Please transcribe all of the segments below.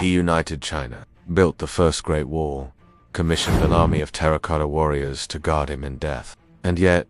He united China, built the first Great Wall, commissioned an army of terracotta warriors to guard him in death. And yet,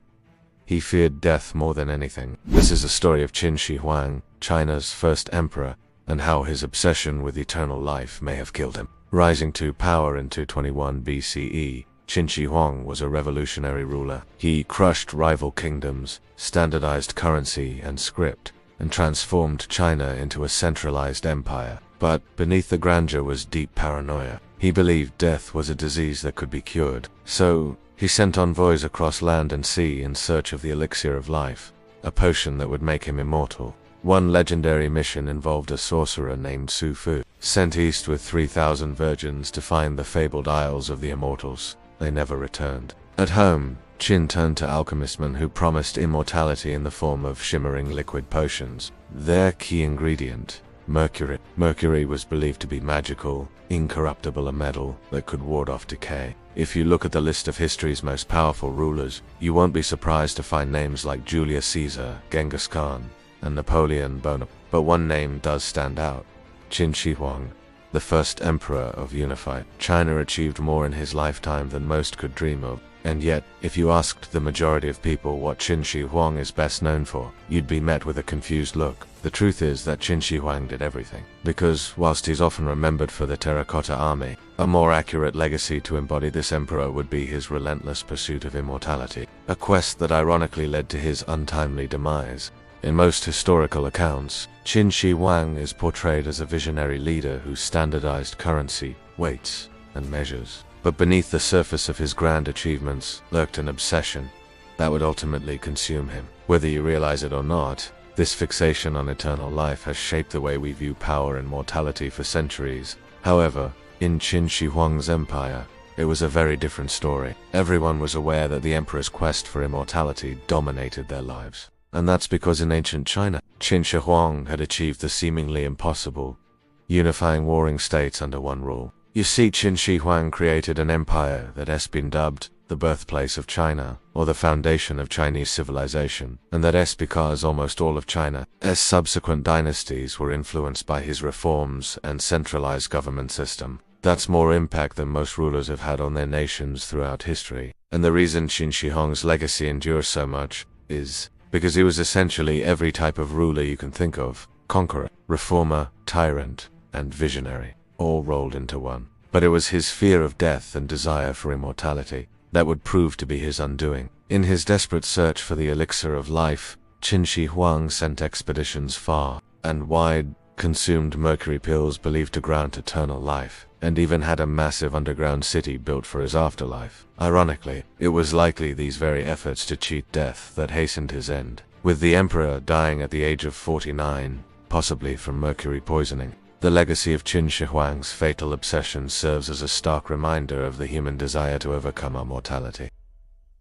he feared death more than anything. This is a story of Qin Shi Huang, China's first emperor, and how his obsession with eternal life may have killed him. Rising to power in 221 BCE, Qin Shi Huang was a revolutionary ruler. He crushed rival kingdoms, standardized currency and script, and transformed China into a centralized empire. But beneath the grandeur was deep paranoia. He believed death was a disease that could be cured. So, he sent envoys across land and sea in search of the elixir of life, a potion that would make him immortal. One legendary mission involved a sorcerer named Su Fu, sent east with 3,000 virgins to find the fabled Isles of the Immortals. They never returned. At home, Qin turned to alchemistmen who promised immortality in the form of shimmering liquid potions. Their key ingredient, Mercury. Mercury was believed to be magical, incorruptible, a metal that could ward off decay. If you look at the list of history's most powerful rulers, you won't be surprised to find names like Julius Caesar, Genghis Khan, and Napoleon Bonaparte. But one name does stand out: Qin Shi Huang, the first emperor of unified China. Achieved more in his lifetime than most could dream of. And yet, if you asked the majority of people what Qin Shi Huang is best known for, you'd be met with a confused look. The truth is that Qin Shi Huang did everything. Because, whilst he's often remembered for the terracotta army, a more accurate legacy to embody this emperor would be his relentless pursuit of immortality, a quest that ironically led to his untimely demise. In most historical accounts, Qin Shi Huang is portrayed as a visionary leader who standardized currency, weights, and measures. But beneath the surface of his grand achievements lurked an obsession that would ultimately consume him. Whether you realize it or not, this fixation on eternal life has shaped the way we view power and mortality for centuries. However, in Qin Shi Huang's empire, it was a very different story. Everyone was aware that the emperor's quest for immortality dominated their lives. And that's because in ancient China, Qin Shi Huang had achieved the seemingly impossible, unifying warring states under one rule. You see, Qin Shi Huang created an empire that has been dubbed the birthplace of China, or the foundation of Chinese civilization, and that is because almost all of China's subsequent dynasties were influenced by his reforms and centralized government system. That's more impact than most rulers have had on their nations throughout history. And the reason Qin Shi Huang's legacy endures so much is because he was essentially every type of ruler you can think of: conqueror, reformer, tyrant, and visionary, all rolled into one. But it was his fear of death and desire for immortality that would prove to be his undoing. In his desperate search for the elixir of life, Qin Shi Huang sent expeditions far and wide, consumed mercury pills believed to grant eternal life, and even had a massive underground city built for his afterlife. Ironically, it was likely these very efforts to cheat death that hastened his end, with the emperor dying at the age of 49, possibly from mercury poisoning. The legacy of Qin Shi Huang's fatal obsession serves as a stark reminder of the human desire to overcome our mortality,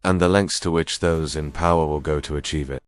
and the lengths to which those in power will go to achieve it.